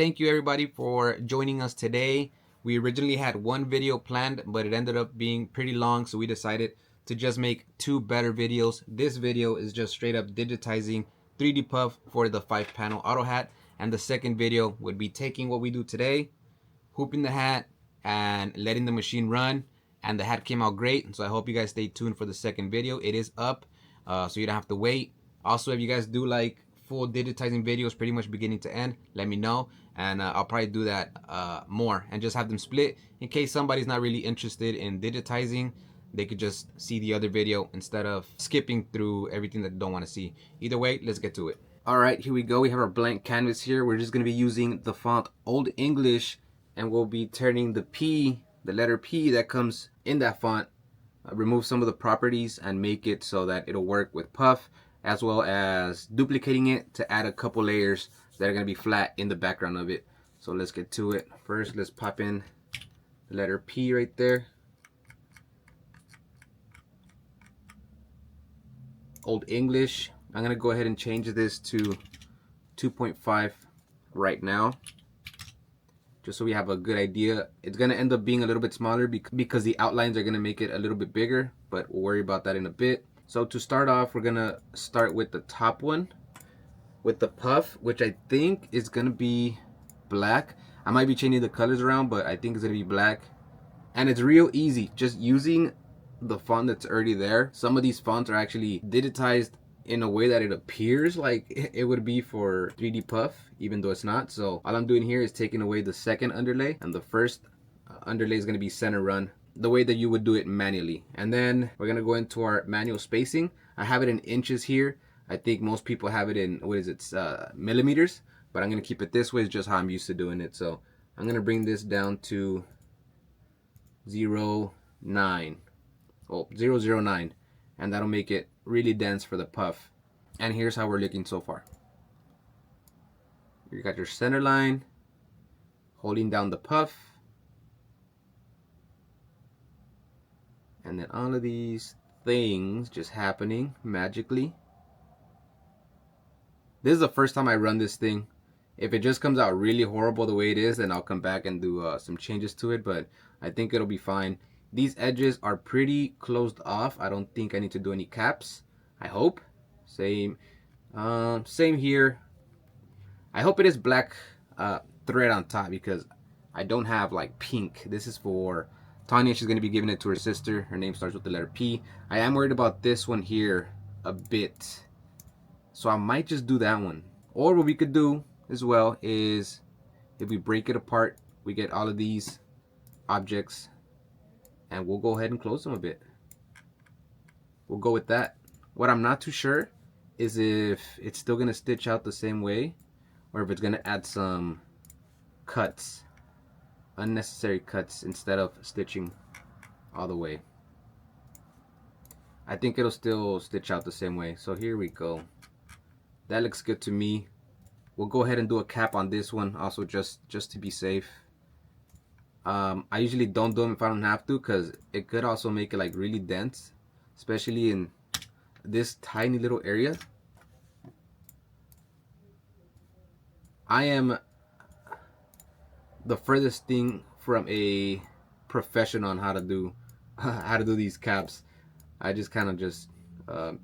Thank you everybody for joining us today. We originally had one video planned, but it ended up being pretty long, so we decided to just make two better videos. This video is just straight up digitizing 3D puff for the 5-panel auto hat, and the second video would be taking what we do today, hooping the hat, and letting the machine run, and the hat came out great. So I hope you guys stay tuned for the second video. It is up, so you don't have to wait. Also, if you guys do like full digitizing videos pretty much beginning to end, let me know, and I'll probably do that more and just have them split in case somebody's not really interested in digitizing. They could just see the other video instead of skipping through everything that they don't want to see. Either way, let's get to it. All right, here we go. We have our blank canvas here. We're just going to be using the font Old English, and we'll be turning the P, the letter P that comes in that font, remove some of the properties and make it so that it'll work with puff, as well as duplicating it to add a couple layers that are going to be flat in the background of it. So let's get to it. First, let's pop in the letter P right there. Old English. I'm going to go ahead and change this to 2.5 right now, just so we have a good idea. It's going to end up being a little bit smaller because the outlines are going to make it a little bit bigger, but we'll worry about that in a bit. So to start off, we're going to start with the top one, with the puff, which I think is going to be black. I might be changing the colors around, but I think it's going to be black. And it's real easy, just using the font that's already there. Some of these fonts are actually digitized in a way that it appears like it would be for 3D puff, even though it's not. So all I'm doing here is taking away the second underlay, and the first underlay is going to be center run, the way that you would do it manually. And then we're going to go into our manual spacing. I have it in inches here. I think most people have it in, what is it, millimeters, but I'm going to keep it this way. It's just how I'm used to doing it. So I'm going to bring this down to 0.9, and that'll make it really dense for the puff. And here's how we're looking so far. You got your center line, holding down the puff, and then all of these things just happening magically. This is the first time I run this thing. If it just comes out really horrible the way it is, then I'll come back and do some changes to it, but I think it'll be fine. These edges are pretty closed off. I don't think I need to do any caps, I hope. Same here. I hope it is black thread on top, because I don't have like pink. This is for Tanya. She's going to be giving it to her sister. Her name starts with the letter P. I am worried about this one here a bit, so I might just do that one. Or what we could do as well is, if we break it apart, we get all of these objects, and we'll go ahead and close them a bit. We'll go with that. What I'm not too sure is if it's still going to stitch out the same way, or if it's going to add some cuts, unnecessary cuts, instead of stitching all the way. I think it'll still stitch out the same way. So here we go. That looks good to me. We'll go ahead and do a cap on this one also, just to be safe. I usually don't do them if I don't have to, because it could also make it like really dense, especially in this tiny little area. I am the furthest thing from a professional on how to do these caps. I just kind of just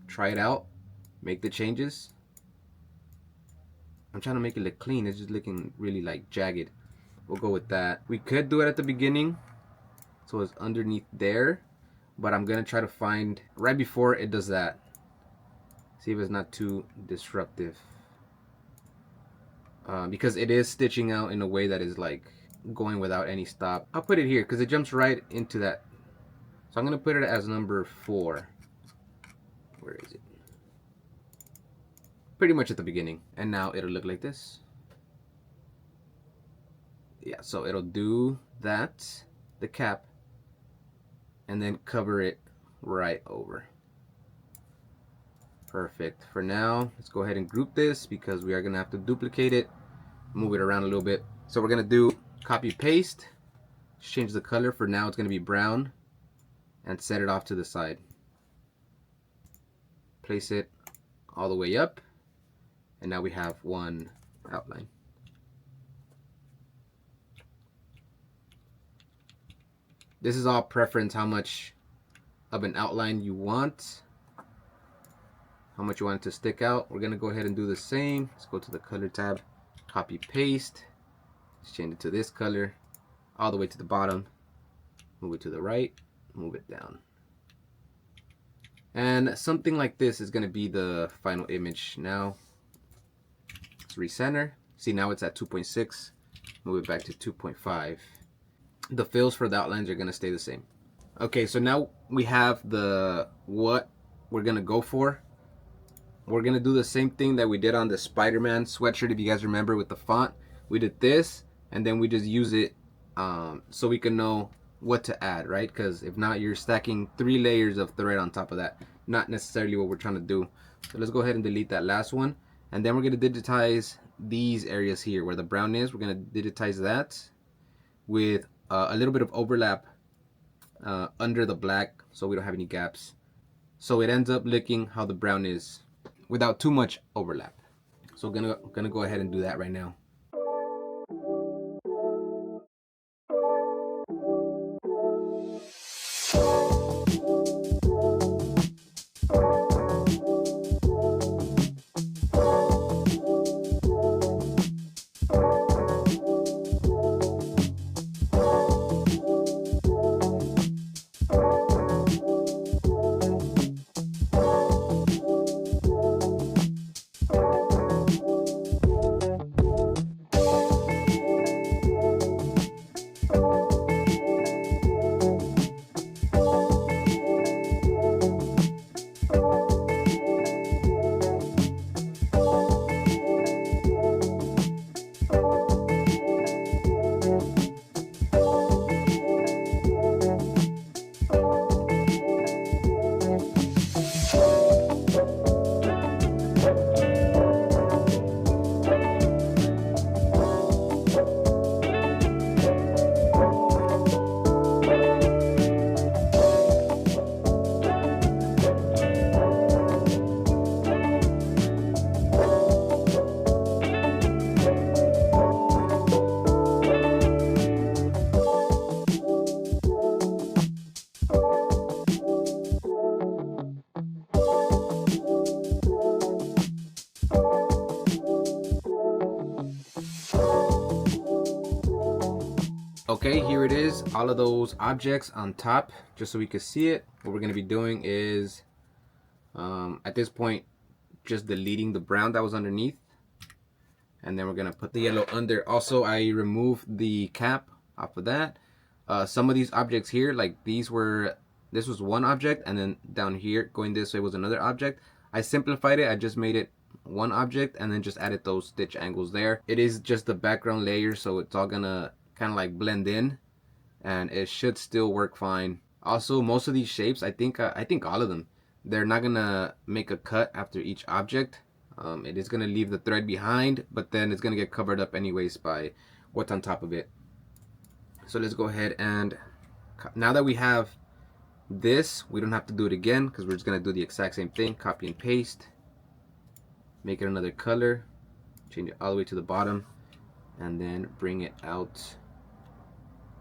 try it out, make the changes. I'm trying to make it look clean. It's just looking really like jagged. We'll go with that. We could do it at the beginning, so it's underneath there, but I'm gonna try to find right before it does that. See if it's not too disruptive, because it is stitching out in a way that is like going without any stop. I'll put it here because it jumps right into that. So I'm gonna put it as number 4. Where is it? Pretty much at the beginning. And now it'll look like this. Yeah, so it'll do that, the cap, and then cover it right over. Perfect. For now, let's go ahead and group this, because we are gonna have to duplicate it, move it around a little bit. So we're gonna do copy paste, change the color. For now it's gonna be brown, and set it off to the side. Place it all the way up, and now we have one outline. This is all preference, how much of an outline you want, how much you want it to stick out. We're gonna go ahead and do the same. Let's go to the color tab, copy paste, let's change it to this color, all the way to the bottom, move it to the right, move it down. And something like this is gonna be the final image. Now, let's recenter. See, now it's at 2.6, move it back to 2.5. The fills for the outlines are gonna stay the same. Okay, so now we have the what we're gonna go for. We're gonna do the same thing that we did on the Spider-Man sweatshirt, if you guys remember, with the font. We did this, and then we just use it so we can know what to add, right? Because if not, you're stacking 3 layers of thread on top of that. Not necessarily what we're trying to do. So let's go ahead and delete that last one, and then we're gonna digitize these areas here where the brown is. We're gonna digitize that with a little bit of overlap under the black, so we don't have any gaps, so it ends up looking how the brown is without too much overlap. So gonna go ahead and do that right now. Okay, here it is, all of those objects on top, just so we can see it. What we're going to be doing is, at this point, just deleting the brown that was underneath. And then we're going to put the yellow under. Also, I removed the cap off of that. Some of these objects here, like this was one object, and then down here, going this way, was another object. I simplified it, I just made it one object, and then just added those stitch angles there. It is just the background layer, so it's all gonna kind of like blend in, and it should still work fine. Also, most of these shapes, I think all of them, they're not gonna make a cut after each object. It is gonna leave the thread behind, but then it's gonna get covered up anyways by what's on top of it. So let's go ahead, and now that we have this, we don't have to do it again because we're just gonna do the exact same thing. Copy and paste, make it another color, change it all the way to the bottom, and then bring it out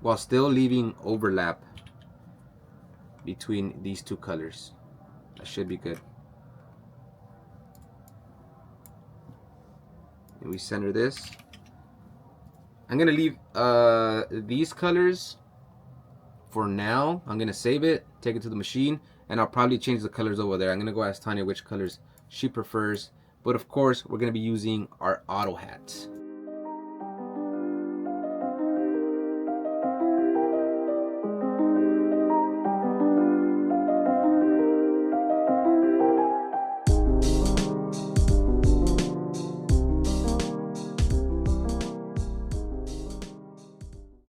while still leaving overlap between these two colors. That should be good. And we center this. I'm gonna leave these colors for now. I'm gonna save it, take it to the machine, and I'll probably change the colors over there. I'm gonna go ask Tanya which colors she prefers, but of course we're gonna be using our auto hats.